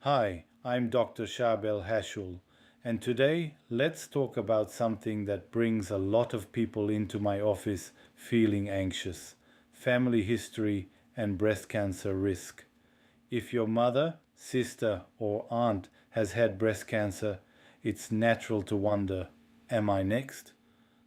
Hi, I'm Dr. Sharbell Hashoul, and today let's talk about something that brings a lot of people into my office feeling anxious: family history and breast cancer risk. If your mother, sister, or aunt has had breast cancer, it's natural to wonder, am I next?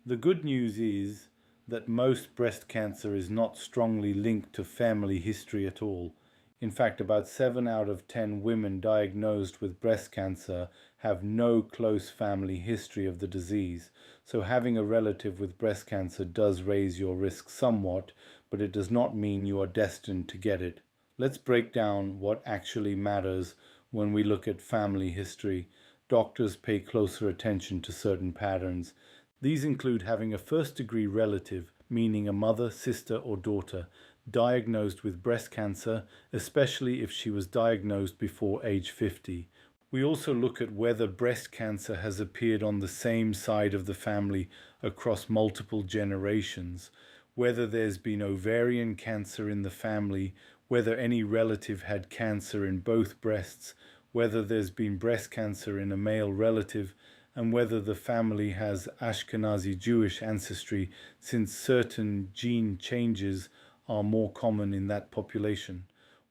The good news is that most breast cancer is not strongly linked to family history at all. In fact, about 7 out of 10 women diagnosed with breast cancer have no close family history of the disease. So having a relative with breast cancer does raise your risk somewhat, but it does not mean you are destined to get it. Let's break down what actually matters when we look at family history. Doctors pay closer attention to certain patterns. These include having a first-degree relative, meaning a mother, sister, or daughter, diagnosed with breast cancer, especially if she was diagnosed before age 50. We also look at whether breast cancer has appeared on the same side of the family across multiple generations, whether there's been ovarian cancer in the family, whether any relative had cancer in both breasts, whether there's been breast cancer in a male relative, and whether the family has Ashkenazi Jewish ancestry, since certain gene changes are more common in that population.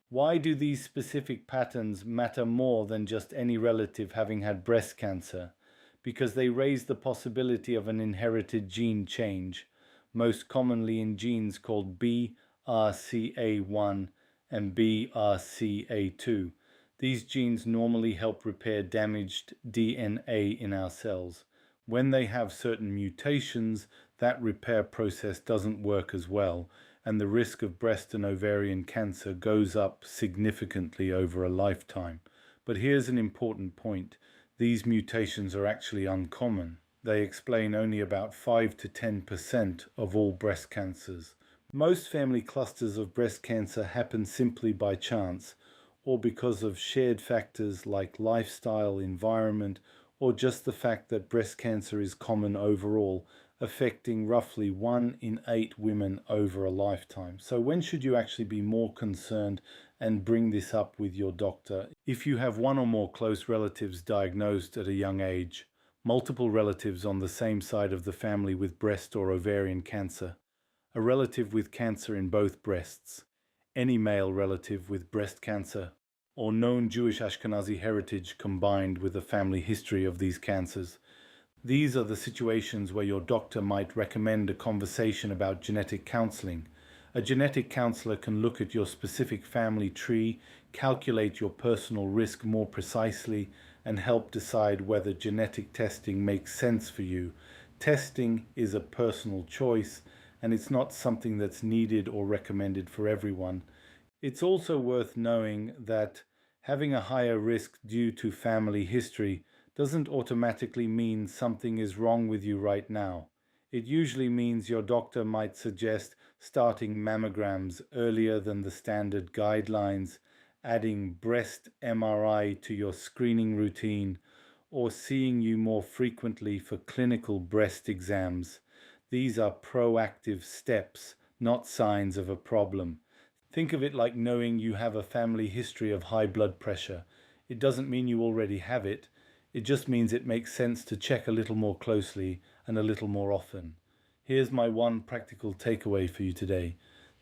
Why do these specific patterns matter more than just any relative having had breast cancer? Because they raise the possibility of an inherited gene change, most commonly in genes called BRCA1 and BRCA2. These genes normally help repair damaged DNA in our cells. When they have certain mutations, that repair process doesn't work as well, and the risk of breast and ovarian cancer goes up significantly over a lifetime. But here's an important point: these mutations are actually uncommon. They explain only about 5 to 10% of all breast cancers. Most family clusters of breast cancer happen simply by chance, or because of shared factors like lifestyle, environment, or just the fact that breast cancer is common overall, affecting roughly 1 in 8 women over a lifetime. So when should you actually be more concerned and bring this up with your doctor? If you have one or more close relatives diagnosed at a young age, multiple relatives on the same side of the family with breast or ovarian cancer, a relative with cancer in both breasts, any male relative with breast cancer, or known Jewish Ashkenazi heritage combined with a family history of these cancers. These are the situations where your doctor might recommend a conversation about genetic counseling. A genetic counselor can look at your specific family tree, calculate your personal risk more precisely, and help decide whether genetic testing makes sense for you. Testing is a personal choice, and it's not something that's needed or recommended for everyone. It's also worth knowing that having a higher risk due to family history doesn't automatically mean something is wrong with you right now. It usually means your doctor might suggest starting mammograms earlier than the standard guidelines, adding breast MRI to your screening routine, or seeing you more frequently for clinical breast exams. These are proactive steps, not signs of a problem. Think of it like knowing you have a family history of high blood pressure. It doesn't mean you already have it. It just means it makes sense to check a little more closely and a little more often. Here's my one practical takeaway for you today.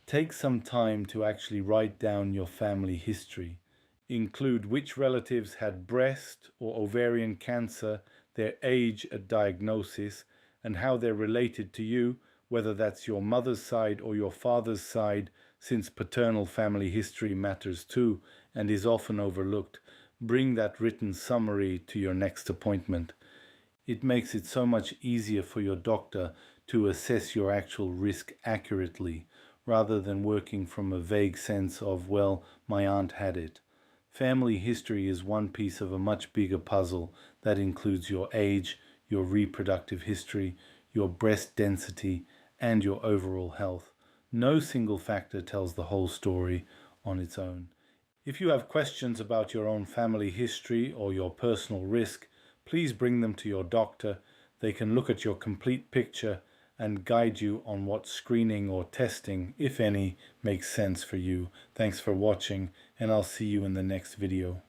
Take some time to actually write down your family history. Include which relatives had breast or ovarian cancer, their age at diagnosis, and how they're related to you, whether that's your mother's side or your father's side, since paternal family history matters too and is often overlooked. Bring that written summary to your next appointment. It makes it so much easier for your doctor to assess your actual risk accurately, rather than working from a vague sense of, well, my aunt had it. Family history is one piece of a much bigger puzzle that includes your age, your reproductive history, your breast density, and your overall health. No single factor tells the whole story on its own. If you have questions about your own family history or your personal risk, please bring them to your doctor. They can look at your complete picture and guide you on what screening or testing, if any, makes sense for you. Thanks for watching, and I'll see you in the next video.